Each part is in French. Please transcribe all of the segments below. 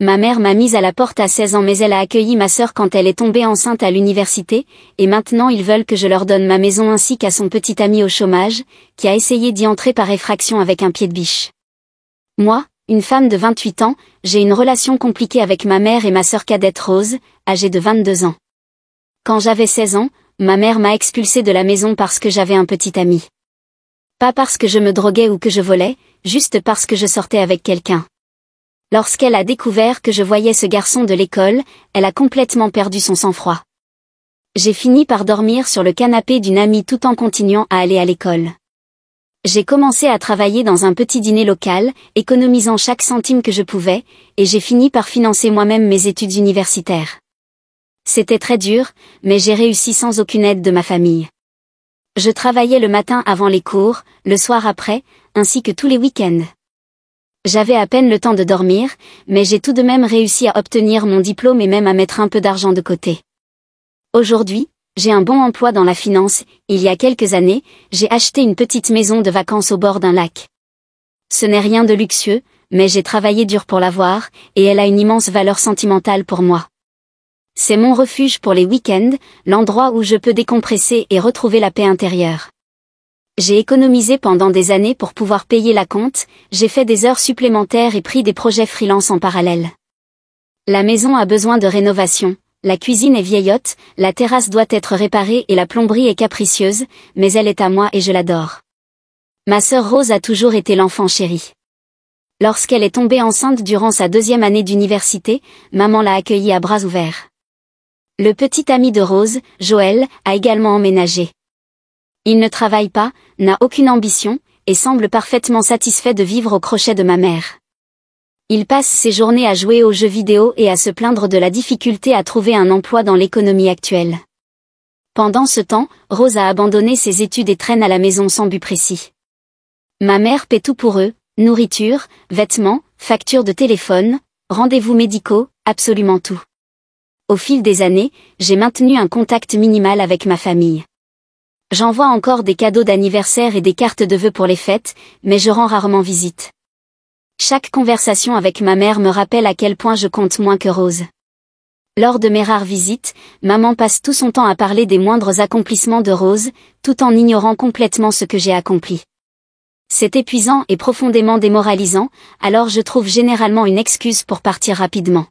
Ma mère m'a mise à la porte à 16 ans mais elle a accueilli ma sœur quand elle est tombée enceinte à l'université, et maintenant ils veulent que je leur donne ma maison ainsi qu'à son petit ami au chômage, qui a essayé d'y entrer par effraction avec un pied de biche. Moi, une femme de 28 ans, j'ai une relation compliquée avec ma mère et ma sœur cadette Rose, âgée de 22 ans. Quand j'avais 16 ans, ma mère m'a expulsée de la maison parce que j'avais un petit ami. Pas parce que je me droguais ou que je volais, juste parce que je sortais avec quelqu'un. Lorsqu'elle a découvert que je voyais ce garçon de l'école, elle a complètement perdu son sang-froid. J'ai fini par dormir sur le canapé d'une amie tout en continuant à aller à l'école. J'ai commencé à travailler dans un petit dîner local, économisant chaque centime que je pouvais, et j'ai fini par financer moi-même mes études universitaires. C'était très dur, mais j'ai réussi sans aucune aide de ma famille. Je travaillais le matin avant les cours, le soir après, ainsi que tous les week-ends. J'avais à peine le temps de dormir, mais j'ai tout de même réussi à obtenir mon diplôme et même à mettre un peu d'argent de côté. Aujourd'hui, j'ai un bon emploi dans la finance, il y a quelques années, j'ai acheté une petite maison de vacances au bord d'un lac. Ce n'est rien de luxueux, mais j'ai travaillé dur pour l'avoir, et elle a une immense valeur sentimentale pour moi. C'est mon refuge pour les week-ends, l'endroit où je peux décompresser et retrouver la paix intérieure. J'ai économisé pendant des années pour pouvoir payer la compte, j'ai fait des heures supplémentaires et pris des projets freelance en parallèle. La maison a besoin de rénovation, la cuisine est vieillotte, la terrasse doit être réparée et la plomberie est capricieuse, mais elle est à moi et je l'adore. Ma sœur Rose a toujours été l'enfant chéri. Lorsqu'elle est tombée enceinte durant sa 2e année d'université, maman l'a accueillie à bras ouverts. Le petit ami de Rose, Joël, a également emménagé. Il ne travaille pas, n'a aucune ambition, et semble parfaitement satisfait de vivre au crochet de ma mère. Il passe ses journées à jouer aux jeux vidéo et à se plaindre de la difficulté à trouver un emploi dans l'économie actuelle. Pendant ce temps, Rose a abandonné ses études et traîne à la maison sans but précis. Ma mère paie tout pour eux, nourriture, vêtements, factures de téléphone, rendez-vous médicaux, absolument tout. Au fil des années, j'ai maintenu un contact minimal avec ma famille. J'envoie encore des cadeaux d'anniversaire et des cartes de vœux pour les fêtes, mais je rends rarement visite. Chaque conversation avec ma mère me rappelle à quel point je compte moins que Rose. Lors de mes rares visites, maman passe tout son temps à parler des moindres accomplissements de Rose, tout en ignorant complètement ce que j'ai accompli. C'est épuisant et profondément démoralisant, alors je trouve généralement une excuse pour partir rapidement.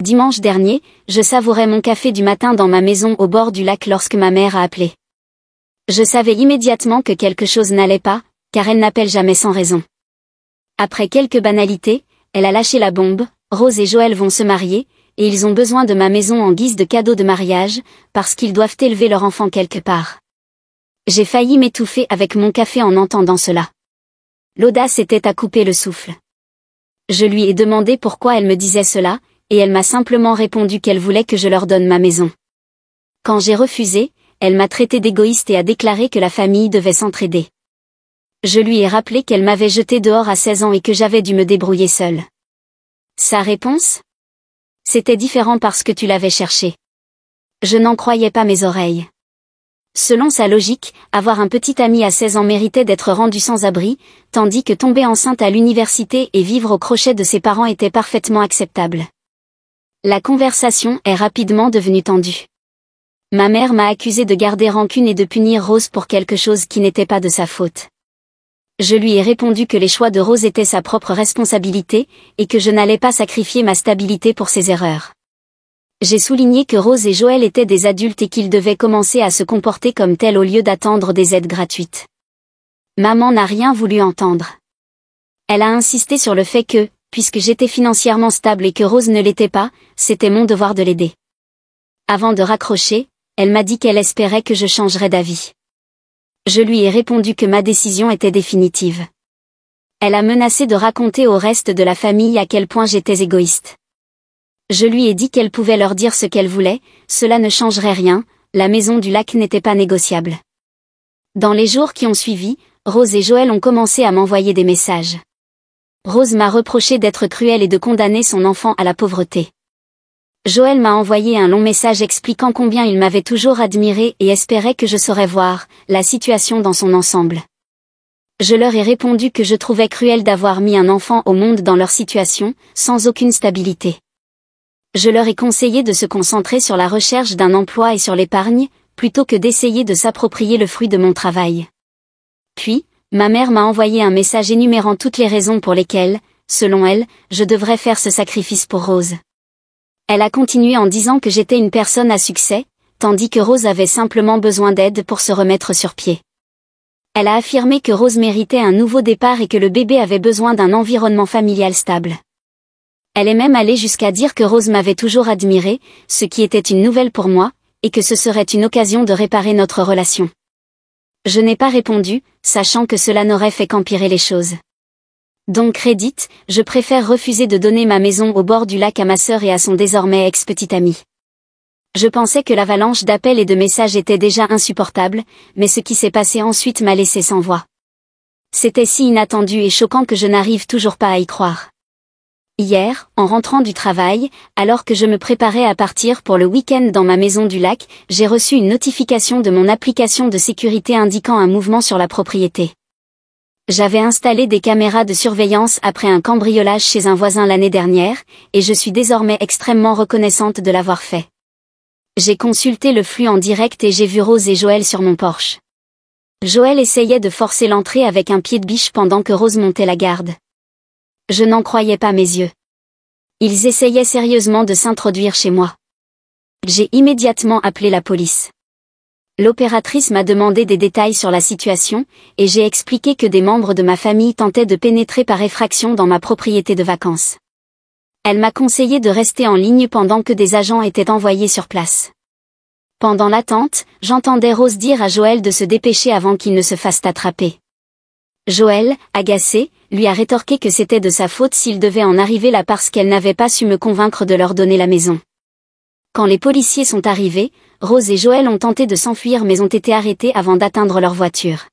Dimanche dernier, je savourais mon café du matin dans ma maison au bord du lac lorsque ma mère a appelé. Je savais immédiatement que quelque chose n'allait pas, car elle n'appelle jamais sans raison. Après quelques banalités, elle a lâché la bombe, Rose et Joël vont se marier, et ils ont besoin de ma maison en guise de cadeau de mariage, parce qu'ils doivent élever leur enfant quelque part. J'ai failli m'étouffer avec mon café en entendant cela. L'audace était à couper le souffle. Je lui ai demandé pourquoi elle me disait cela, et elle m'a simplement répondu qu'elle voulait que je leur donne ma maison. Quand j'ai refusé, elle m'a traité d'égoïste et a déclaré que la famille devait s'entraider. Je lui ai rappelé qu'elle m'avait jeté dehors à 16 ans et que j'avais dû me débrouiller seule. Sa réponse ? C'était différent parce que tu l'avais cherché. Je n'en croyais pas mes oreilles. Selon sa logique, avoir un petit ami à 16 ans méritait d'être rendu sans abri, tandis que tomber enceinte à l'université et vivre au crochet de ses parents était parfaitement acceptable. La conversation est rapidement devenue tendue. Ma mère m'a accusé de garder rancune et de punir Rose pour quelque chose qui n'était pas de sa faute. Je lui ai répondu que les choix de Rose étaient sa propre responsabilité, et que je n'allais pas sacrifier ma stabilité pour ses erreurs. J'ai souligné que Rose et Joël étaient des adultes et qu'ils devaient commencer à se comporter comme tels au lieu d'attendre des aides gratuites. Maman n'a rien voulu entendre. Elle a insisté sur le fait que, puisque j'étais financièrement stable et que Rose ne l'était pas, c'était mon devoir de l'aider. Avant de raccrocher, elle m'a dit qu'elle espérait que je changerais d'avis. Je lui ai répondu que ma décision était définitive. Elle a menacé de raconter au reste de la famille à quel point j'étais égoïste. Je lui ai dit qu'elle pouvait leur dire ce qu'elle voulait, cela ne changerait rien, la maison du lac n'était pas négociable. Dans les jours qui ont suivi, Rose et Joël ont commencé à m'envoyer des messages. Rose m'a reproché d'être cruelle et de condamner son enfant à la pauvreté. Joël m'a envoyé un long message expliquant combien il m'avait toujours admiré et espérait que je saurais voir la situation dans son ensemble. Je leur ai répondu que je trouvais cruel d'avoir mis un enfant au monde dans leur situation, sans aucune stabilité. Je leur ai conseillé de se concentrer sur la recherche d'un emploi et sur l'épargne, plutôt que d'essayer de s'approprier le fruit de mon travail. Puis, ma mère m'a envoyé un message énumérant toutes les raisons pour lesquelles, selon elle, je devrais faire ce sacrifice pour Rose. Elle a continué en disant que j'étais une personne à succès, tandis que Rose avait simplement besoin d'aide pour se remettre sur pied. Elle a affirmé que Rose méritait un nouveau départ et que le bébé avait besoin d'un environnement familial stable. Elle est même allée jusqu'à dire que Rose m'avait toujours admirée, ce qui était une nouvelle pour moi, et que ce serait une occasion de réparer notre relation. Je n'ai pas répondu, sachant que cela n'aurait fait qu'empirer les choses. Donc crédit, je préfère refuser de donner ma maison au bord du lac à ma sœur et à son désormais ex-petite amie. Je pensais que l'avalanche d'appels et de messages était déjà insupportable, mais ce qui s'est passé ensuite m'a laissé sans voix. C'était si inattendu et choquant que je n'arrive toujours pas à y croire. Hier, en rentrant du travail, alors que je me préparais à partir pour le week-end dans ma maison du lac, j'ai reçu une notification de mon application de sécurité indiquant un mouvement sur la propriété. J'avais installé des caméras de surveillance après un cambriolage chez un voisin l'année dernière, et je suis désormais extrêmement reconnaissante de l'avoir fait. J'ai consulté le flux en direct et j'ai vu Rose et Joël sur mon porche. Joël essayait de forcer l'entrée avec un pied de biche pendant que Rose montait la garde. Je n'en croyais pas mes yeux. Ils essayaient sérieusement de s'introduire chez moi. J'ai immédiatement appelé la police. L'opératrice m'a demandé des détails sur la situation, et j'ai expliqué que des membres de ma famille tentaient de pénétrer par effraction dans ma propriété de vacances. Elle m'a conseillé de rester en ligne pendant que des agents étaient envoyés sur place. Pendant l'attente, j'entendais Rose dire à Joël de se dépêcher avant qu'il ne se fasse attraper. Joël, agacé, lui a rétorqué que c'était de sa faute s'il devait en arriver là parce qu'elle n'avait pas su me convaincre de leur donner la maison. Quand les policiers sont arrivés, Rose et Joël ont tenté de s'enfuir mais ont été arrêtés avant d'atteindre leur voiture.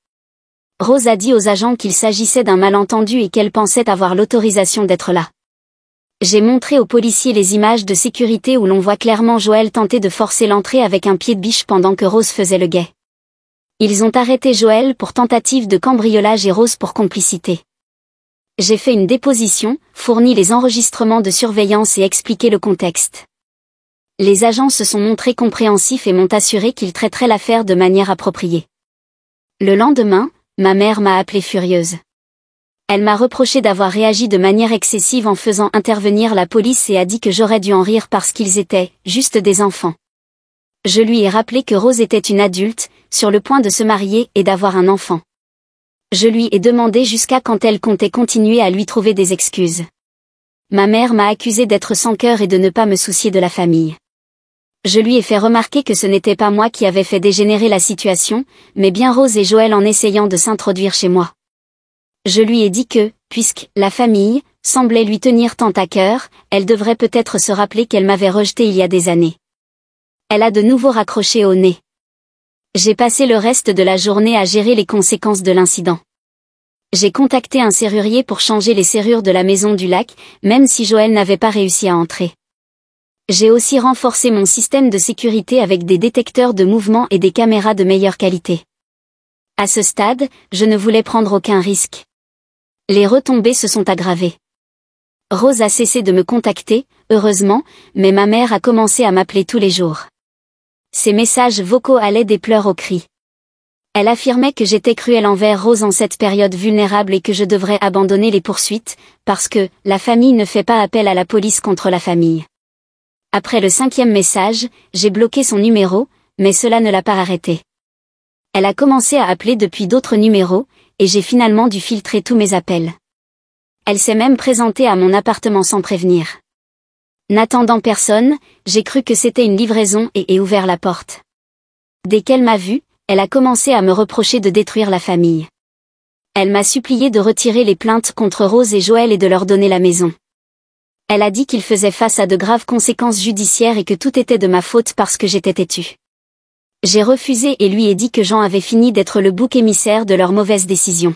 Rose a dit aux agents qu'il s'agissait d'un malentendu et qu'elle pensait avoir l'autorisation d'être là. J'ai montré aux policiers les images de sécurité où l'on voit clairement Joël tenter de forcer l'entrée avec un pied de biche pendant que Rose faisait le guet. Ils ont arrêté Joël pour tentative de cambriolage et Rose pour complicité. J'ai fait une déposition, fourni les enregistrements de surveillance et expliqué le contexte. Les agents se sont montrés compréhensifs et m'ont assuré qu'ils traiteraient l'affaire de manière appropriée. Le lendemain, ma mère m'a appelée furieuse. Elle m'a reproché d'avoir réagi de manière excessive en faisant intervenir la police et a dit que j'aurais dû en rire parce qu'ils étaient juste des enfants. Je lui ai rappelé que Rose était une adulte, sur le point de se marier et d'avoir un enfant. Je lui ai demandé jusqu'à quand elle comptait continuer à lui trouver des excuses. Ma mère m'a accusé d'être sans cœur et de ne pas me soucier de la famille. Je lui ai fait remarquer que ce n'était pas moi qui avais fait dégénérer la situation, mais bien Rose et Joël en essayant de s'introduire chez moi. Je lui ai dit que, puisque la famille semblait lui tenir tant à cœur, elle devrait peut-être se rappeler qu'elle m'avait rejeté il y a des années. Elle a de nouveau raccroché au nez. J'ai passé le reste de la journée à gérer les conséquences de l'incident. J'ai contacté un serrurier pour changer les serrures de la maison du lac, même si Joël n'avait pas réussi à entrer. J'ai aussi renforcé mon système de sécurité avec des détecteurs de mouvement et des caméras de meilleure qualité. À ce stade, je ne voulais prendre aucun risque. Les retombées se sont aggravées. Rose a cessé de me contacter, heureusement, mais ma mère a commencé à m'appeler tous les jours. Ses messages vocaux allaient des pleurs aux cris. Elle affirmait que j'étais cruelle envers Rose en cette période vulnérable et que je devrais abandonner les poursuites, parce que la famille ne fait pas appel à la police contre la famille. Après le 5e message, j'ai bloqué son numéro, mais cela ne l'a pas arrêté. Elle a commencé à appeler depuis d'autres numéros, et j'ai finalement dû filtrer tous mes appels. Elle s'est même présentée à mon appartement sans prévenir. N'attendant personne, j'ai cru que c'était une livraison et ai ouvert la porte. Dès qu'elle m'a vue, elle a commencé à me reprocher de détruire la famille. Elle m'a supplié de retirer les plaintes contre Rose et Joël et de leur donner la maison. Elle a dit qu'ils faisaient face à de graves conséquences judiciaires et que tout était de ma faute parce que j'étais têtue. J'ai refusé et lui ai dit que Jean avait fini d'être le bouc émissaire de leurs mauvaises décisions.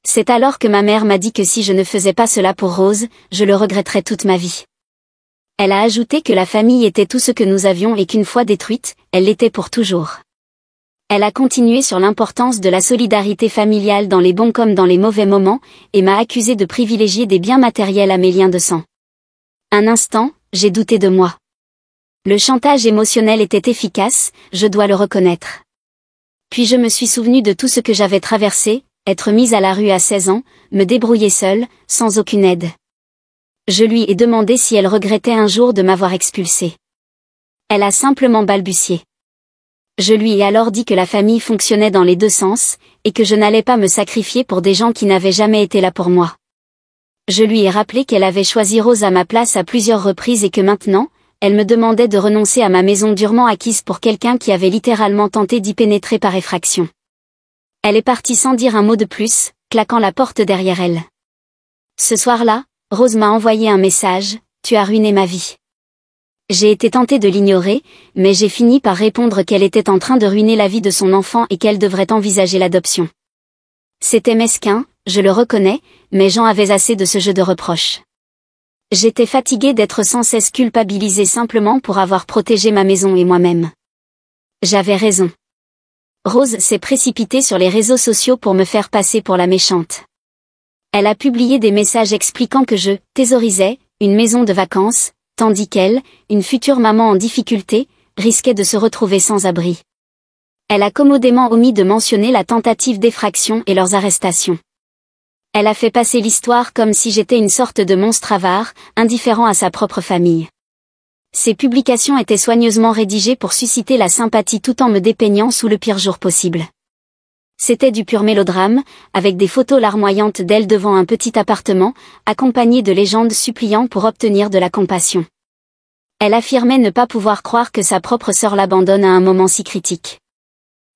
C'est alors que ma mère m'a dit que si je ne faisais pas cela pour Rose, je le regretterais toute ma vie. Elle a ajouté que la famille était tout ce que nous avions et qu'une fois détruite, elle l'était pour toujours. Elle a continué sur l'importance de la solidarité familiale dans les bons comme dans les mauvais moments, et m'a accusé de privilégier des biens matériels à mes liens de sang. Un instant, j'ai douté de moi. Le chantage émotionnel était efficace, je dois le reconnaître. Puis je me suis souvenu de tout ce que j'avais traversé, être mise à la rue à 16 ans, me débrouiller seule, sans aucune aide. Je lui ai demandé si elle regrettait un jour de m'avoir expulsée. Elle a simplement balbutié. Je lui ai alors dit que la famille fonctionnait dans les deux sens, et que je n'allais pas me sacrifier pour des gens qui n'avaient jamais été là pour moi. Je lui ai rappelé qu'elle avait choisi Rose à ma place à plusieurs reprises et que maintenant, elle me demandait de renoncer à ma maison durement acquise pour quelqu'un qui avait littéralement tenté d'y pénétrer par effraction. Elle est partie sans dire un mot de plus, claquant la porte derrière elle. Ce soir-là, Rose m'a envoyé un message, « Tu as ruiné ma vie ». J'ai été tentée de l'ignorer, mais j'ai fini par répondre qu'elle était en train de ruiner la vie de son enfant et qu'elle devrait envisager l'adoption. C'était mesquin, je le reconnais, mais j'en avais assez de ce jeu de reproches. J'étais fatiguée d'être sans cesse culpabilisée simplement pour avoir protégé ma maison et moi-même. J'avais raison. Rose s'est précipitée sur les réseaux sociaux pour me faire passer pour la méchante. Elle a publié des messages expliquant que je thésaurisais une maison de vacances, tandis qu'elle, une future maman en difficulté, risquait de se retrouver sans abri. Elle a commodément omis de mentionner la tentative d'effraction et leurs arrestations. Elle a fait passer l'histoire comme si j'étais une sorte de monstre avare, indifférent à sa propre famille. Ces publications étaient soigneusement rédigées pour susciter la sympathie tout en me dépeignant sous le pire jour possible. C'était du pur mélodrame, avec des photos larmoyantes d'elle devant un petit appartement, accompagnées de légendes suppliant pour obtenir de la compassion. Elle affirmait ne pas pouvoir croire que sa propre sœur l'abandonne à un moment si critique.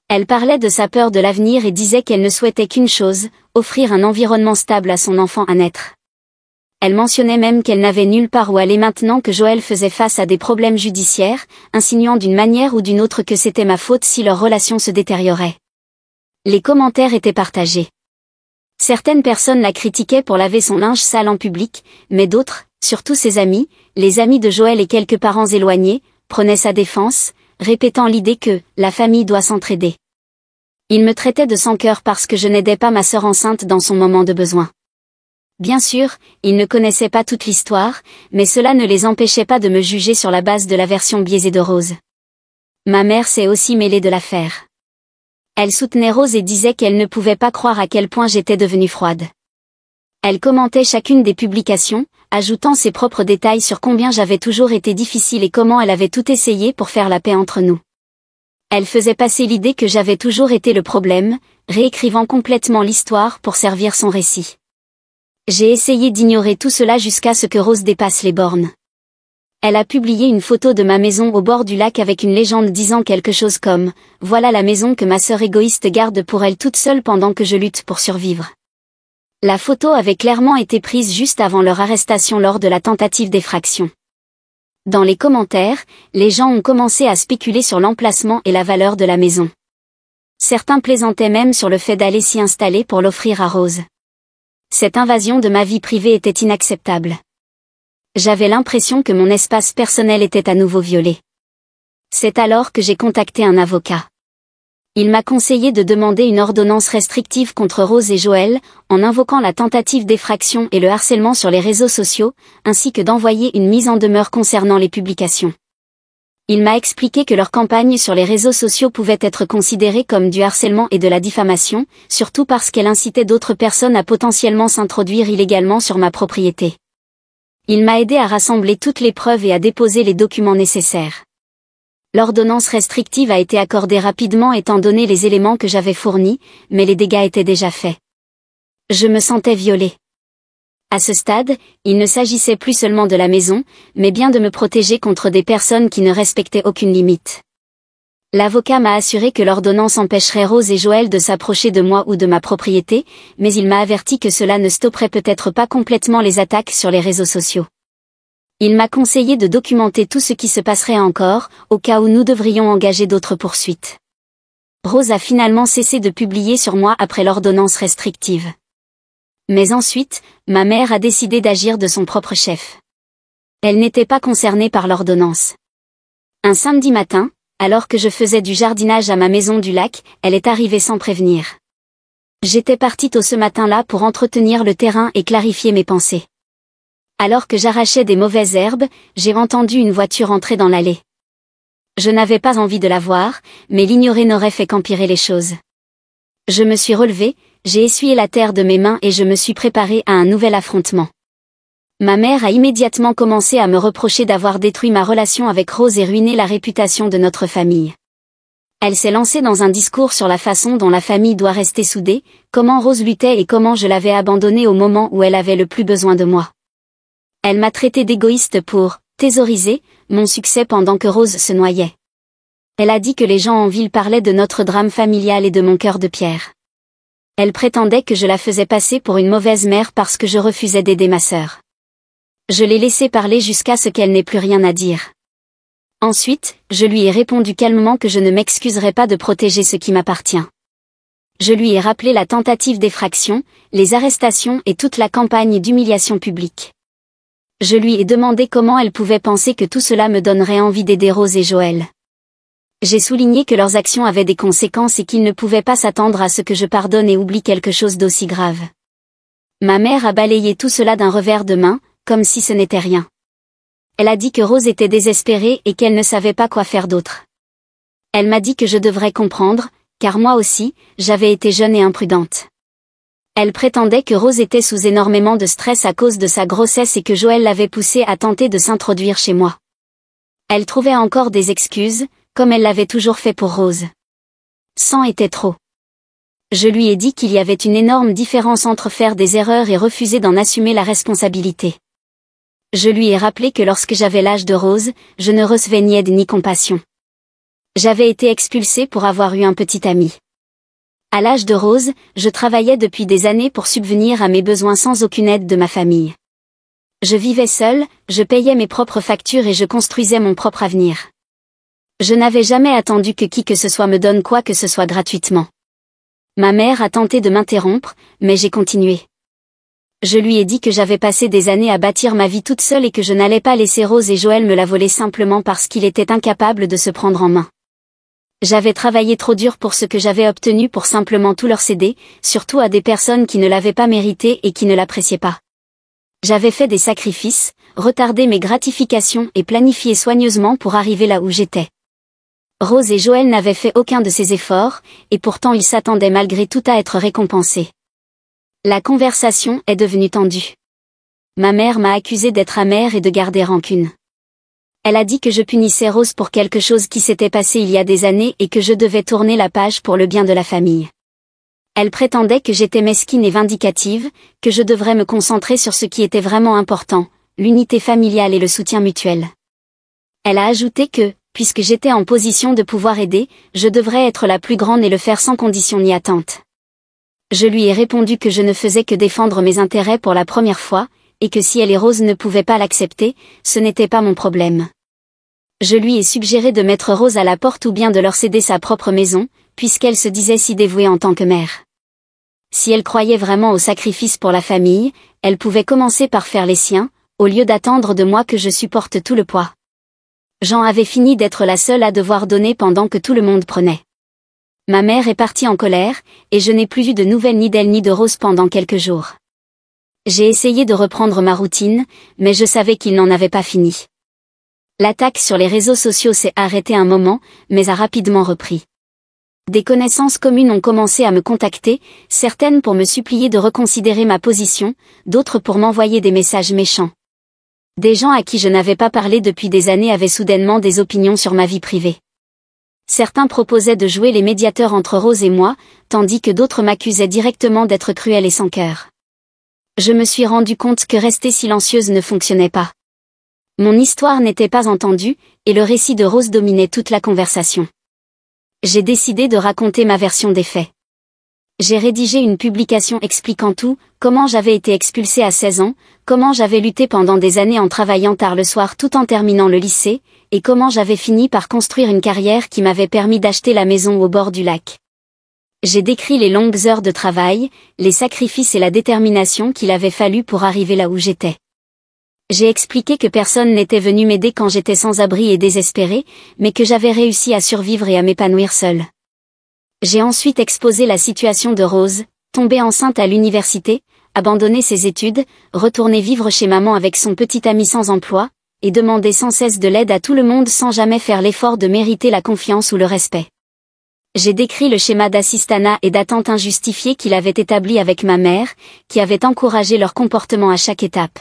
Elle parlait de sa peur de l'avenir et disait qu'elle ne souhaitait qu'une chose, offrir un environnement stable à son enfant à naître. Elle mentionnait même qu'elle n'avait nulle part où aller maintenant que Joël faisait face à des problèmes judiciaires, insinuant d'une manière ou d'une autre que c'était ma faute si leur relation se détériorait. Les commentaires étaient partagés. Certaines personnes la critiquaient pour laver son linge sale en public, mais d'autres, surtout ses amis, les amis de Joël et quelques parents éloignés, prenaient sa défense, répétant l'idée que la famille doit s'entraider. Ils me traitaient de sans-cœur parce que je n'aidais pas ma sœur enceinte dans son moment de besoin. Bien sûr, ils ne connaissaient pas toute l'histoire, mais cela ne les empêchait pas de me juger sur la base de la version biaisée de Rose. Ma mère s'est aussi mêlée de l'affaire. Elle soutenait Rose et disait qu'elle ne pouvait pas croire à quel point j'étais devenue froide. Elle commentait chacune des publications, ajoutant ses propres détails sur combien j'avais toujours été difficile et comment elle avait tout essayé pour faire la paix entre nous. Elle faisait passer l'idée que j'avais toujours été le problème, réécrivant complètement l'histoire pour servir son récit. J'ai essayé d'ignorer tout cela jusqu'à ce que Rose dépasse les bornes. Elle a publié une photo de ma maison au bord du lac avec une légende disant quelque chose comme « Voilà la maison que ma sœur égoïste garde pour elle toute seule pendant que je lutte pour survivre ». La photo avait clairement été prise juste avant leur arrestation lors de la tentative d'effraction. Dans les commentaires, les gens ont commencé à spéculer sur l'emplacement et la valeur de la maison. Certains plaisantaient même sur le fait d'aller s'y installer pour l'offrir à Rose. Cette invasion de ma vie privée était inacceptable. J'avais l'impression que mon espace personnel était à nouveau violé. C'est alors que j'ai contacté un avocat. Il m'a conseillé de demander une ordonnance restrictive contre Rose et Joël, en invoquant la tentative d'effraction et le harcèlement sur les réseaux sociaux, ainsi que d'envoyer une mise en demeure concernant les publications. Il m'a expliqué que leur campagne sur les réseaux sociaux pouvait être considérée comme du harcèlement et de la diffamation, surtout parce qu'elle incitait d'autres personnes à potentiellement s'introduire illégalement sur ma propriété. Il m'a aidé à rassembler toutes les preuves et à déposer les documents nécessaires. L'ordonnance restrictive a été accordée rapidement étant donné les éléments que j'avais fournis, mais les dégâts étaient déjà faits. Je me sentais violée. À ce stade, il ne s'agissait plus seulement de la maison, mais bien de me protéger contre des personnes qui ne respectaient aucune limite. L'avocat m'a assuré que l'ordonnance empêcherait Rose et Joël de s'approcher de moi ou de ma propriété, mais il m'a averti que cela ne stopperait peut-être pas complètement les attaques sur les réseaux sociaux. Il m'a conseillé de documenter tout ce qui se passerait encore, au cas où nous devrions engager d'autres poursuites. Rose a finalement cessé de publier sur moi après l'ordonnance restrictive. Mais ensuite, ma mère a décidé d'agir de son propre chef. Elle n'était pas concernée par l'ordonnance. Un samedi matin, alors que je faisais du jardinage à ma maison du lac, elle est arrivée sans prévenir. J'étais partie tôt ce matin-là pour entretenir le terrain et clarifier mes pensées. Alors que j'arrachais des mauvaises herbes, j'ai entendu une voiture entrer dans l'allée. Je n'avais pas envie de la voir, mais l'ignorer n'aurait fait qu'empirer les choses. Je me suis relevée, j'ai essuyé la terre de mes mains et je me suis préparée à un nouvel affrontement. Ma mère a immédiatement commencé à me reprocher d'avoir détruit ma relation avec Rose et ruiné la réputation de notre famille. Elle s'est lancée dans un discours sur la façon dont la famille doit rester soudée, comment Rose luttait et comment je l'avais abandonnée au moment où elle avait le plus besoin de moi. Elle m'a traité d'égoïste pour thésauriser mon succès pendant que Rose se noyait. Elle a dit que les gens en ville parlaient de notre drame familial et de mon cœur de pierre. Elle prétendait que je la faisais passer pour une mauvaise mère parce que je refusais d'aider ma sœur. Je l'ai laissée parler jusqu'à ce qu'elle n'ait plus rien à dire. Ensuite, je lui ai répondu calmement que je ne m'excuserais pas de protéger ce qui m'appartient. Je lui ai rappelé la tentative d'effraction, les arrestations et toute la campagne d'humiliation publique. Je lui ai demandé comment elle pouvait penser que tout cela me donnerait envie d'aider Rose et Joël. J'ai souligné que leurs actions avaient des conséquences et qu'ils ne pouvaient pas s'attendre à ce que je pardonne et oublie quelque chose d'aussi grave. Ma mère a balayé tout cela d'un revers de main, comme si ce n'était rien. Elle a dit que Rose était désespérée et qu'elle ne savait pas quoi faire d'autre. Elle m'a dit que je devrais comprendre, car moi aussi, j'avais été jeune et imprudente. Elle prétendait que Rose était sous énormément de stress à cause de sa grossesse et que Joël l'avait poussée à tenter de s'introduire chez moi. Elle trouvait encore des excuses, comme elle l'avait toujours fait pour Rose. 100 était trop. Je lui ai dit qu'il y avait une énorme différence entre faire des erreurs et refuser d'en assumer la responsabilité. Je lui ai rappelé que lorsque j'avais l'âge de Rose, je ne recevais ni aide ni compassion. J'avais été expulsée pour avoir eu un petit ami. À l'âge de Rose, je travaillais depuis des années pour subvenir à mes besoins sans aucune aide de ma famille. Je vivais seule, je payais mes propres factures et je construisais mon propre avenir. Je n'avais jamais attendu que qui que ce soit me donne quoi que ce soit gratuitement. Ma mère a tenté de m'interrompre, mais j'ai continué. Je lui ai dit que j'avais passé des années à bâtir ma vie toute seule et que je n'allais pas laisser Rose et Joël me la voler simplement parce qu'il était incapable de se prendre en main. J'avais travaillé trop dur pour ce que j'avais obtenu pour simplement tout leur céder, surtout à des personnes qui ne l'avaient pas mérité et qui ne l'appréciaient pas. J'avais fait des sacrifices, retardé mes gratifications et planifié soigneusement pour arriver là où j'étais. Rose et Joël n'avaient fait aucun de ces efforts, et pourtant ils s'attendaient malgré tout à être récompensés. La conversation est devenue tendue. Ma mère m'a accusée d'être amère et de garder rancune. Elle a dit que je punissais Rose pour quelque chose qui s'était passé il y a des années et que je devais tourner la page pour le bien de la famille. Elle prétendait que j'étais mesquine et vindicative, que je devrais me concentrer sur ce qui était vraiment important, l'unité familiale et le soutien mutuel. Elle a ajouté que, puisque j'étais en position de pouvoir aider, je devrais être la plus grande et le faire sans condition ni attente. Je lui ai répondu que je ne faisais que défendre mes intérêts pour la première fois, et que si elle et Rose ne pouvaient pas l'accepter, ce n'était pas mon problème. Je lui ai suggéré de mettre Rose à la porte ou bien de leur céder sa propre maison, puisqu'elle se disait si dévouée en tant que mère. Si elle croyait vraiment au sacrifice pour la famille, elle pouvait commencer par faire les siens, au lieu d'attendre de moi que je supporte tout le poids. J'en avais fini d'être la seule à devoir donner pendant que tout le monde prenait. Ma mère est partie en colère, et je n'ai plus vu de nouvelles ni d'elle ni de Rose pendant quelques jours. J'ai essayé de reprendre ma routine, mais je savais qu'il n'en avait pas fini. L'attaque sur les réseaux sociaux s'est arrêtée un moment, mais a rapidement repris. Des connaissances communes ont commencé à me contacter, certaines pour me supplier de reconsidérer ma position, d'autres pour m'envoyer des messages méchants. Des gens à qui je n'avais pas parlé depuis des années avaient soudainement des opinions sur ma vie privée. Certains proposaient de jouer les médiateurs entre Rose et moi, tandis que d'autres m'accusaient directement d'être cruelle et sans cœur. Je me suis rendu compte que rester silencieuse ne fonctionnait pas. Mon histoire n'était pas entendue, et le récit de Rose dominait toute la conversation. J'ai décidé de raconter ma version des faits. J'ai rédigé une publication expliquant tout, comment j'avais été expulsée à 16 ans, comment j'avais lutté pendant des années en travaillant tard le soir tout en terminant le lycée, et comment j'avais fini par construire une carrière qui m'avait permis d'acheter la maison au bord du lac. J'ai décrit les longues heures de travail, les sacrifices et la détermination qu'il avait fallu pour arriver là où j'étais. J'ai expliqué que personne n'était venu m'aider quand j'étais sans abri et désespéré, mais que j'avais réussi à survivre et à m'épanouir seule. J'ai ensuite exposé la situation de Rose, tombée enceinte à l'université, abandonner ses études, retourner vivre chez maman avec son petit ami sans emploi, et demander sans cesse de l'aide à tout le monde sans jamais faire l'effort de mériter la confiance ou le respect. J'ai décrit le schéma d'assistanat et d'attente injustifié qu'il avait établi avec ma mère, qui avait encouragé leur comportement à chaque étape.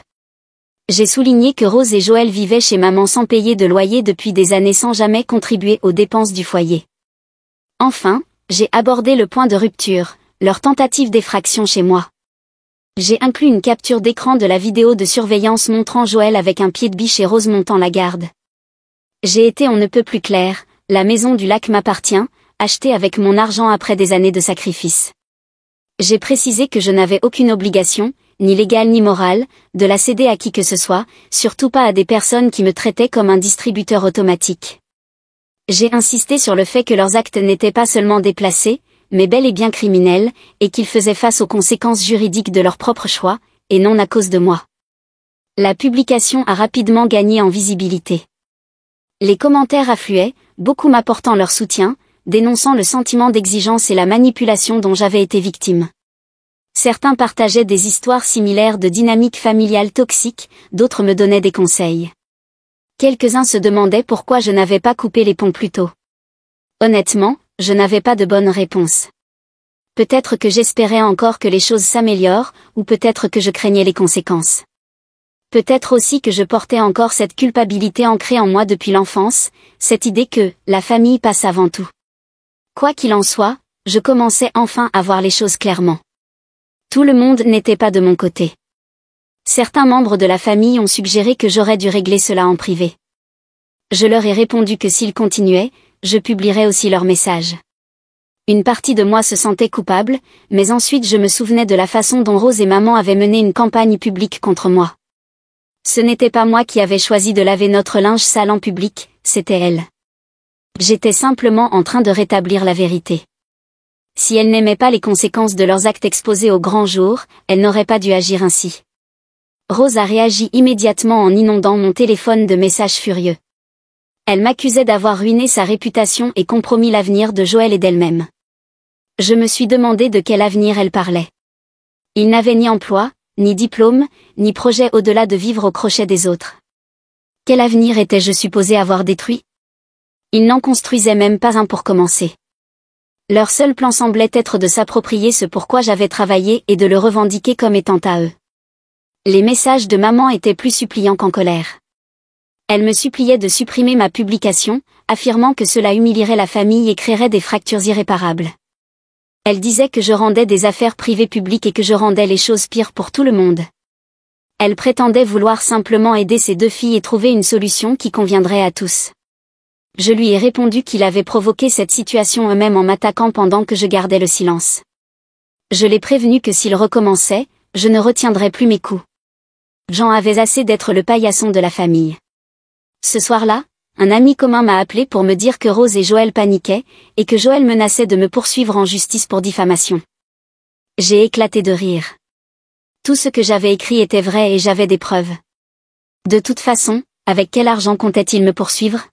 J'ai souligné que Rose et Joël vivaient chez maman sans payer de loyer depuis des années sans jamais contribuer aux dépenses du foyer. Enfin, j'ai abordé le point de rupture, leur tentative d'effraction chez moi. J'ai inclus une capture d'écran de la vidéo de surveillance montrant Joël avec un pied de biche et Rose montant la garde. J'ai été on ne peut plus clair, la maison du lac m'appartient, achetée avec mon argent après des années de sacrifice. J'ai précisé que je n'avais aucune obligation, ni légale ni morale, de la céder à qui que ce soit, surtout pas à des personnes qui me traitaient comme un distributeur automatique. J'ai insisté sur le fait que leurs actes n'étaient pas seulement déplacés, mais bel et bien criminels, et qu'ils faisaient face aux conséquences juridiques de leur propre choix, et non à cause de moi. La publication a rapidement gagné en visibilité. Les commentaires affluaient, beaucoup m'apportant leur soutien, dénonçant le sentiment d'exigence et la manipulation dont j'avais été victime. Certains partageaient des histoires similaires de dynamiques familiales toxiques, d'autres me donnaient des conseils. Quelques-uns se demandaient pourquoi je n'avais pas coupé les ponts plus tôt. Honnêtement, je n'avais pas de bonne réponse. Peut-être que j'espérais encore que les choses s'améliorent, ou peut-être que je craignais les conséquences. Peut-être aussi que je portais encore cette culpabilité ancrée en moi depuis l'enfance, cette idée que la famille passe avant tout. Quoi qu'il en soit, je commençais enfin à voir les choses clairement. Tout le monde n'était pas de mon côté. Certains membres de la famille ont suggéré que j'aurais dû régler cela en privé. Je leur ai répondu que s'ils continuaient, je publierais aussi leurs messages. Une partie de moi se sentait coupable, mais ensuite je me souvenais de la façon dont Rose et maman avaient mené une campagne publique contre moi. Ce n'était pas moi qui avais choisi de laver notre linge sale en public, c'était elles. J'étais simplement en train de rétablir la vérité. Si elles n'aimaient pas les conséquences de leurs actes exposés au grand jour, elles n'auraient pas dû agir ainsi. Rose a réagi immédiatement en inondant mon téléphone de messages furieux. Elle m'accusait d'avoir ruiné sa réputation et compromis l'avenir de Joël et d'elle-même. Je me suis demandé de quel avenir elle parlait. Il n'avait ni emploi, ni diplôme, ni projet au-delà de vivre au crochet des autres. Quel avenir étais-je supposé avoir détruit? Ils n'en construisaient même pas un pour commencer. Leur seul plan semblait être de s'approprier ce pourquoi j'avais travaillé et de le revendiquer comme étant à eux. Les messages de maman étaient plus suppliants qu'en colère. Elle me suppliait de supprimer ma publication, affirmant que cela humilierait la famille et créerait des fractures irréparables. Elle disait que je rendais des affaires privées publiques et que je rendais les choses pires pour tout le monde. Elle prétendait vouloir simplement aider ses deux filles et trouver une solution qui conviendrait à tous. Je lui ai répondu qu'il avait provoqué cette situation eux-mêmes en m'attaquant pendant que je gardais le silence. Je l'ai prévenu que s'il recommençait, je ne retiendrais plus mes coups. J'en avais assez d'être le paillasson de la famille. Ce soir-là, un ami commun m'a appelé pour me dire que Rose et Joël paniquaient, et que Joël menaçait de me poursuivre en justice pour diffamation. J'ai éclaté de rire. Tout ce que j'avais écrit était vrai et j'avais des preuves. De toute façon, avec quel argent comptait-il me poursuivre?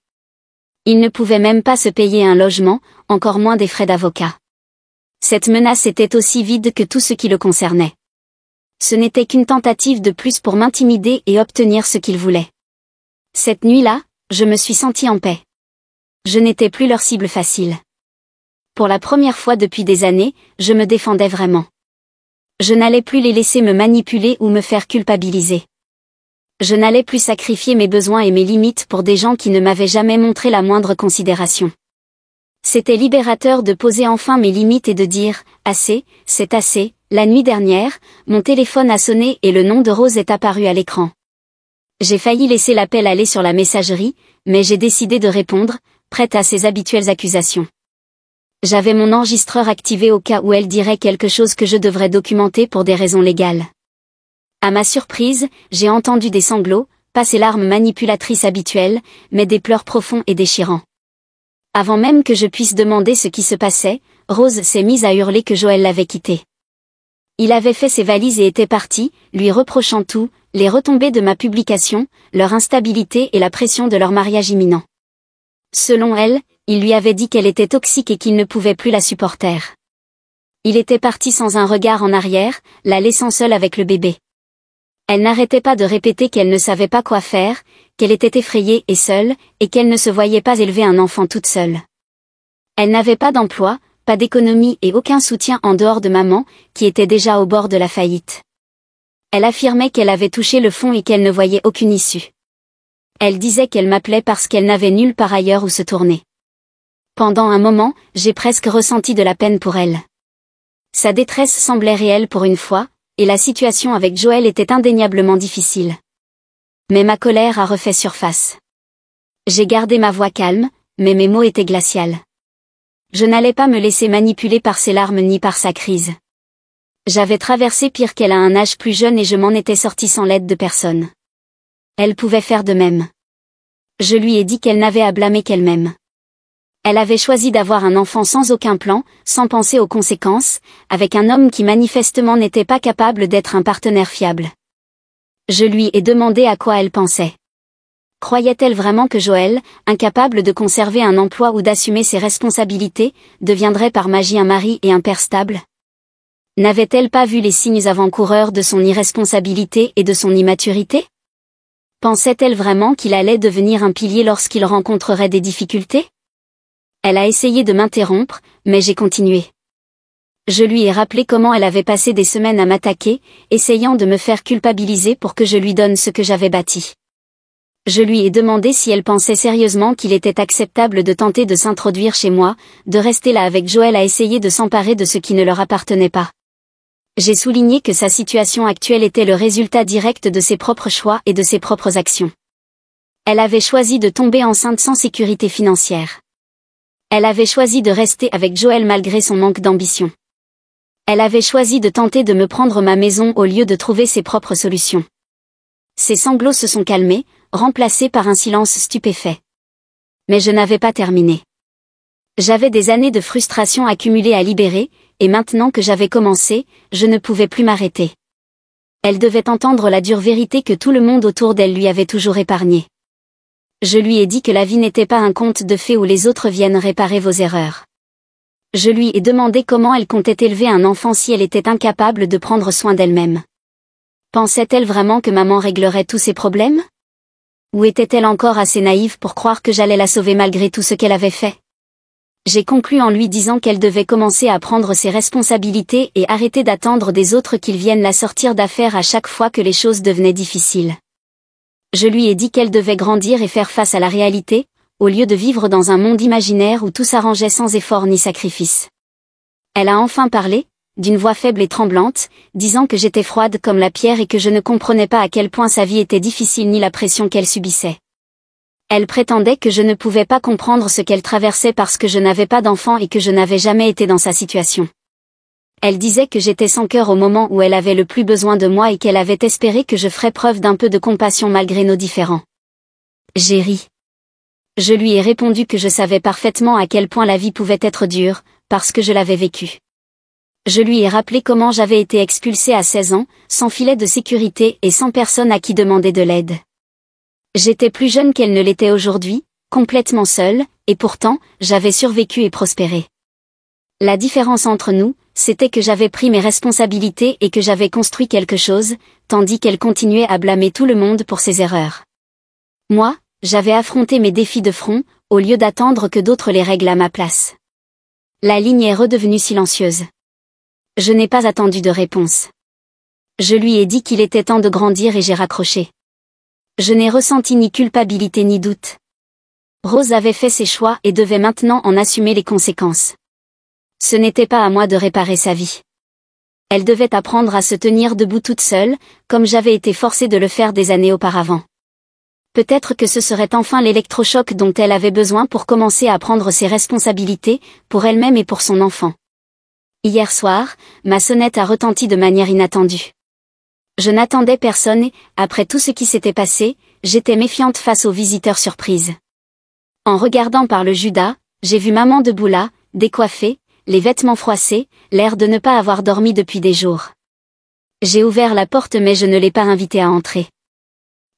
Il ne pouvait même pas se payer un logement, encore moins des frais d'avocat. Cette menace était aussi vide que tout ce qui le concernait. Ce n'était qu'une tentative de plus pour m'intimider et obtenir ce qu'il voulait. Cette nuit-là, je me suis sentie en paix. Je n'étais plus leur cible facile. Pour la première fois depuis des années, je me défendais vraiment. Je n'allais plus les laisser me manipuler ou me faire culpabiliser. Je n'allais plus sacrifier mes besoins et mes limites pour des gens qui ne m'avaient jamais montré la moindre considération. C'était libérateur de poser enfin mes limites et de dire « Assez, c'est assez ». La nuit dernière, mon téléphone a sonné et le nom de Rose est apparu à l'écran. J'ai failli laisser l'appel aller sur la messagerie, mais j'ai décidé de répondre, prête à ses habituelles accusations. J'avais mon enregistreur activé au cas où elle dirait quelque chose que je devrais documenter pour des raisons légales. À ma surprise, j'ai entendu des sanglots, pas ces larmes manipulatrices habituelles, mais des pleurs profonds et déchirants. Avant même que je puisse demander ce qui se passait, Rose s'est mise à hurler que Joël l'avait quittée. Il avait fait ses valises et était parti, lui reprochant tout, les retombées de ma publication, leur instabilité et la pression de leur mariage imminent. Selon elle, il lui avait dit qu'elle était toxique et qu'il ne pouvait plus la supporter. Il était parti sans un regard en arrière, la laissant seule avec le bébé. Elle n'arrêtait pas de répéter qu'elle ne savait pas quoi faire, qu'elle était effrayée et seule, et qu'elle ne se voyait pas élever un enfant toute seule. Elle n'avait pas d'emploi, pas d'économie et aucun soutien en dehors de maman, qui était déjà au bord de la faillite. Elle affirmait qu'elle avait touché le fond et qu'elle ne voyait aucune issue. Elle disait qu'elle m'appelait parce qu'elle n'avait nulle part ailleurs où se tourner. Pendant un moment, j'ai presque ressenti de la peine pour elle. Sa détresse semblait réelle pour une fois, et la situation avec Joël était indéniablement difficile. Mais ma colère a refait surface. J'ai gardé ma voix calme, mais mes mots étaient glacials. Je n'allais pas me laisser manipuler par ses larmes ni par sa crise. J'avais traversé pire qu'elle à un âge plus jeune et je m'en étais sortie sans l'aide de personne. Elle pouvait faire de même. Je lui ai dit qu'elle n'avait à blâmer qu'elle-même. Elle avait choisi d'avoir un enfant sans aucun plan, sans penser aux conséquences, avec un homme qui manifestement n'était pas capable d'être un partenaire fiable. Je lui ai demandé à quoi elle pensait. Croyait-elle vraiment que Joël, incapable de conserver un emploi ou d'assumer ses responsabilités, deviendrait par magie un mari et un père stable ? N'avait-elle pas vu les signes avant-coureurs de son irresponsabilité et de son immaturité ? Pensait-elle vraiment qu'il allait devenir un pilier lorsqu'il rencontrerait des difficultés ? Elle a essayé de m'interrompre, mais j'ai continué. Je lui ai rappelé comment elle avait passé des semaines à m'attaquer, essayant de me faire culpabiliser pour que je lui donne ce que j'avais bâti. Je lui ai demandé si elle pensait sérieusement qu'il était acceptable de tenter de s'introduire chez moi, de rester là avec Joël à essayer de s'emparer de ce qui ne leur appartenait pas. J'ai souligné que sa situation actuelle était le résultat direct de ses propres choix et de ses propres actions. Elle avait choisi de tomber enceinte sans sécurité financière. Elle avait choisi de rester avec Joël malgré son manque d'ambition. Elle avait choisi de tenter de me prendre ma maison au lieu de trouver ses propres solutions. Ses sanglots se sont calmés, remplacés par un silence stupéfait. Mais je n'avais pas terminé. J'avais des années de frustration accumulées à libérer, et maintenant que j'avais commencé, je ne pouvais plus m'arrêter. Elle devait entendre la dure vérité que tout le monde autour d'elle lui avait toujours épargnée. Je lui ai dit que la vie n'était pas un conte de fées où les autres viennent réparer vos erreurs. Je lui ai demandé comment elle comptait élever un enfant si elle était incapable de prendre soin d'elle-même. Pensait-elle vraiment que maman réglerait tous ses problèmes ? Ou était-elle encore assez naïve pour croire que j'allais la sauver malgré tout ce qu'elle avait fait ? J'ai conclu en lui disant qu'elle devait commencer à prendre ses responsabilités et arrêter d'attendre des autres qu'ils viennent la sortir d'affaire à chaque fois que les choses devenaient difficiles. Je lui ai dit qu'elle devait grandir et faire face à la réalité, au lieu de vivre dans un monde imaginaire où tout s'arrangeait sans effort ni sacrifice. Elle a enfin parlé, d'une voix faible et tremblante, disant que j'étais froide comme la pierre et que je ne comprenais pas à quel point sa vie était difficile ni la pression qu'elle subissait. Elle prétendait que je ne pouvais pas comprendre ce qu'elle traversait parce que je n'avais pas d'enfant et que je n'avais jamais été dans sa situation. Elle disait que j'étais sans cœur au moment où elle avait le plus besoin de moi et qu'elle avait espéré que je ferais preuve d'un peu de compassion malgré nos différends. J'ai ri. Je lui ai répondu que je savais parfaitement à quel point la vie pouvait être dure, parce que je l'avais vécue. Je lui ai rappelé comment j'avais été expulsée à 16 ans, sans filet de sécurité et sans personne à qui demander de l'aide. J'étais plus jeune qu'elle ne l'était aujourd'hui, complètement seule, et pourtant, j'avais survécu et prospéré. La différence entre nous, c'était que j'avais pris mes responsabilités et que j'avais construit quelque chose, tandis qu'elle continuait à blâmer tout le monde pour ses erreurs. Moi, j'avais affronté mes défis de front, au lieu d'attendre que d'autres les règlent à ma place. La ligne est redevenue silencieuse. Je n'ai pas attendu de réponse. Je lui ai dit qu'il était temps de grandir et j'ai raccroché. Je n'ai ressenti ni culpabilité ni doute. Rose avait fait ses choix et devait maintenant en assumer les conséquences. Ce n'était pas à moi de réparer sa vie. Elle devait apprendre à se tenir debout toute seule, comme j'avais été forcée de le faire des années auparavant. Peut-être que ce serait enfin l'électrochoc dont elle avait besoin pour commencer à prendre ses responsabilités, pour elle-même et pour son enfant. Hier soir, ma sonnette a retenti de manière inattendue. Je n'attendais personne et, après tout ce qui s'était passé, j'étais méfiante face aux visiteurs surprises. En regardant par le Judas, j'ai vu maman debout là, décoiffée, les vêtements froissés, l'air de ne pas avoir dormi depuis des jours. J'ai ouvert la porte mais je ne l'ai pas invitée à entrer.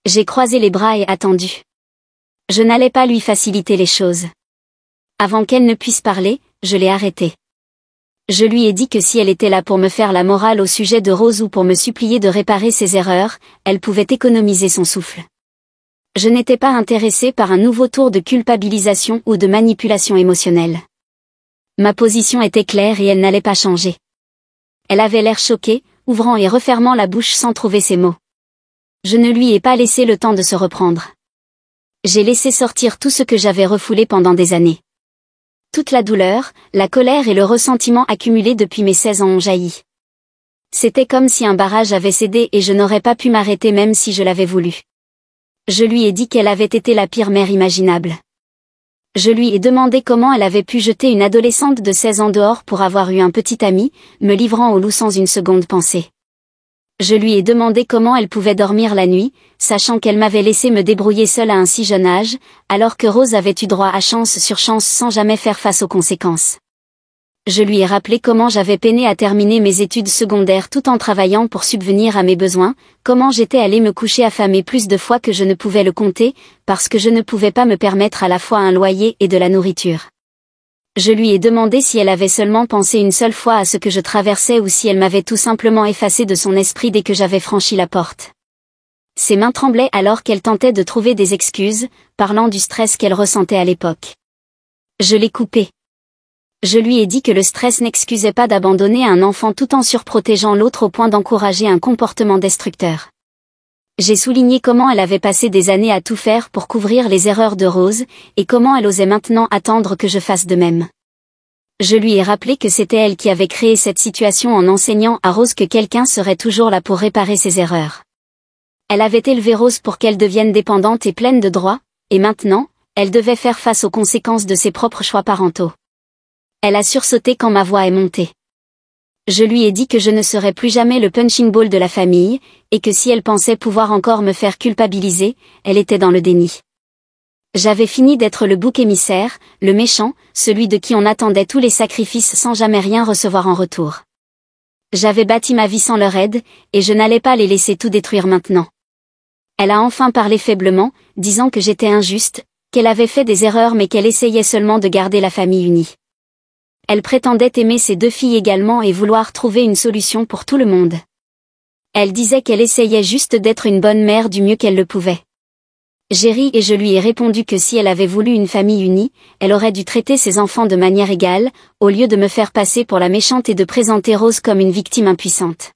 J'ai croisé les bras et attendu. Je n'allais pas lui faciliter les choses. Avant qu'elle ne puisse parler, je l'ai arrêtée. Je lui ai dit que si elle était là pour me faire la morale au sujet de Rose ou pour me supplier de réparer ses erreurs, elle pouvait économiser son souffle. Je n'étais pas intéressée par un nouveau tour de culpabilisation ou de manipulation émotionnelle. Ma position était claire et elle n'allait pas changer. Elle avait l'air choquée, ouvrant et refermant la bouche sans trouver ses mots. Je ne lui ai pas laissé le temps de se reprendre. J'ai laissé sortir tout ce que j'avais refoulé pendant des années. Toute la douleur, la colère et le ressentiment accumulés depuis mes 16 ans ont jailli. C'était comme si un barrage avait cédé et je n'aurais pas pu m'arrêter même si je l'avais voulu. Je lui ai dit qu'elle avait été la pire mère imaginable. Je lui ai demandé comment elle avait pu jeter une adolescente de 16 ans dehors pour avoir eu un petit ami, me livrant au loup sans une seconde pensée. Je lui ai demandé comment elle pouvait dormir la nuit, sachant qu'elle m'avait laissé me débrouiller seule à un si jeune âge, alors que Rose avait eu droit à chance sur chance sans jamais faire face aux conséquences. Je lui ai rappelé comment j'avais peiné à terminer mes études secondaires tout en travaillant pour subvenir à mes besoins, comment j'étais allée me coucher affamée plus de fois que je ne pouvais le compter, parce que je ne pouvais pas me permettre à la fois un loyer et de la nourriture. Je lui ai demandé si elle avait seulement pensé une seule fois à ce que je traversais ou si elle m'avait tout simplement effacé de son esprit dès que j'avais franchi la porte. Ses mains tremblaient alors qu'elle tentait de trouver des excuses, parlant du stress qu'elle ressentait à l'époque. Je l'ai coupée. Je lui ai dit que le stress n'excusait pas d'abandonner un enfant tout en surprotégeant l'autre au point d'encourager un comportement destructeur. J'ai souligné comment elle avait passé des années à tout faire pour couvrir les erreurs de Rose, et comment elle osait maintenant attendre que je fasse de même. Je lui ai rappelé que c'était elle qui avait créé cette situation en enseignant à Rose que quelqu'un serait toujours là pour réparer ses erreurs. Elle avait élevé Rose pour qu'elle devienne dépendante et pleine de droits, et maintenant, elle devait faire face aux conséquences de ses propres choix parentaux. Elle a sursauté quand ma voix est montée. Je lui ai dit que je ne serais plus jamais le punching ball de la famille, et que si elle pensait pouvoir encore me faire culpabiliser, elle était dans le déni. J'avais fini d'être le bouc émissaire, le méchant, celui de qui on attendait tous les sacrifices sans jamais rien recevoir en retour. J'avais bâti ma vie sans leur aide, et je n'allais pas les laisser tout détruire maintenant. Elle a enfin parlé faiblement, disant que j'étais injuste, qu'elle avait fait des erreurs mais qu'elle essayait seulement de garder la famille unie. Elle prétendait aimer ses 2 filles également et vouloir trouver une solution pour tout le monde. Elle disait qu'elle essayait juste d'être une bonne mère du mieux qu'elle le pouvait. J'ai ri et je lui ai répondu que si elle avait voulu une famille unie, elle aurait dû traiter ses enfants de manière égale, au lieu de me faire passer pour la méchante et de présenter Rose comme une victime impuissante.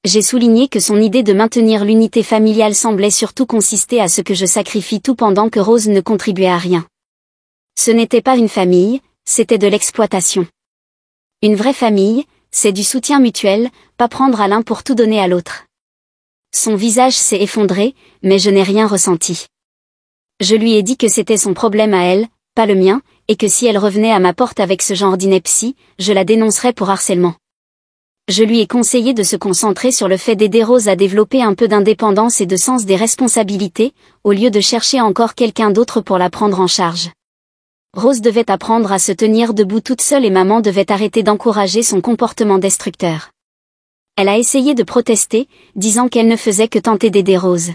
J'ai souligné que son idée de maintenir l'unité familiale semblait surtout consister à ce que je sacrifie tout pendant que Rose ne contribuait à rien. Ce n'était pas une famille, c'était de l'exploitation. Une vraie famille, c'est du soutien mutuel, pas prendre à l'un pour tout donner à l'autre. Son visage s'est effondré, mais je n'ai rien ressenti. Je lui ai dit que c'était son problème à elle, pas le mien, et que si elle revenait à ma porte avec ce genre d'ineptie, je la dénoncerais pour harcèlement. Je lui ai conseillé de se concentrer sur le fait d'aider Rose à développer un peu d'indépendance et de sens des responsabilités, au lieu de chercher encore quelqu'un d'autre pour la prendre en charge. Rose devait apprendre à se tenir debout toute seule et maman devait arrêter d'encourager son comportement destructeur. Elle a essayé de protester, disant qu'elle ne faisait que tenter d'aider Rose.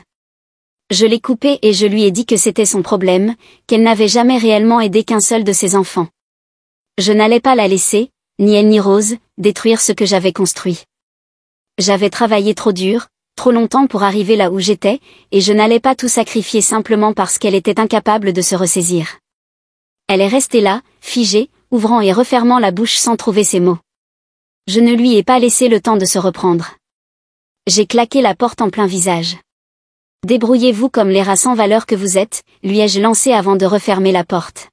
Je l'ai coupée et je lui ai dit que c'était son problème, qu'elle n'avait jamais réellement aidé qu'un seul de ses enfants. Je n'allais pas la laisser, ni elle ni Rose, détruire ce que j'avais construit. J'avais travaillé trop dur, trop longtemps pour arriver là où j'étais, et je n'allais pas tout sacrifier simplement parce qu'elle était incapable de se ressaisir. Elle est restée là, figée, ouvrant et refermant la bouche sans trouver ses mots. Je ne lui ai pas laissé le temps de se reprendre. J'ai claqué la porte en plein visage. Débrouillez-vous comme les rats sans valeur que vous êtes, lui ai-je lancé avant de refermer la porte.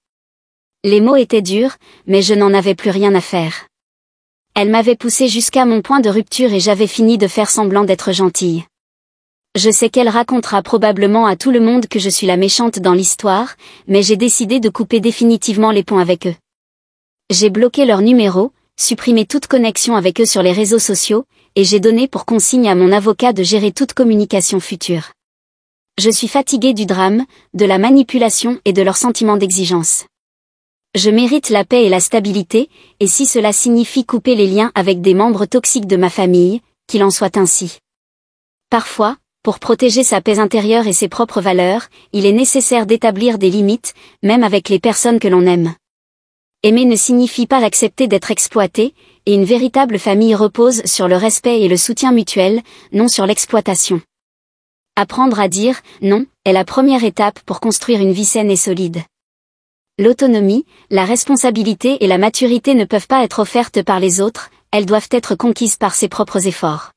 Les mots étaient durs, mais je n'en avais plus rien à faire. Elle m'avait poussé jusqu'à mon point de rupture et j'avais fini de faire semblant d'être gentille. Je sais qu'elle racontera probablement à tout le monde que je suis la méchante dans l'histoire, mais j'ai décidé de couper définitivement les ponts avec eux. J'ai bloqué leur numéro, supprimé toute connexion avec eux sur les réseaux sociaux, et j'ai donné pour consigne à mon avocat de gérer toute communication future. Je suis fatiguée du drame, de la manipulation et de leur sentiment d'exigence. Je mérite la paix et la stabilité, et si cela signifie couper les liens avec des membres toxiques de ma famille, qu'il en soit ainsi. Parfois, pour protéger sa paix intérieure et ses propres valeurs, il est nécessaire d'établir des limites, même avec les personnes que l'on aime. Aimer ne signifie pas accepter d'être exploité, et une véritable famille repose sur le respect et le soutien mutuel, non sur l'exploitation. Apprendre à dire « non » est la première étape pour construire une vie saine et solide. L'autonomie, la responsabilité et la maturité ne peuvent pas être offertes par les autres, elles doivent être conquises par ses propres efforts.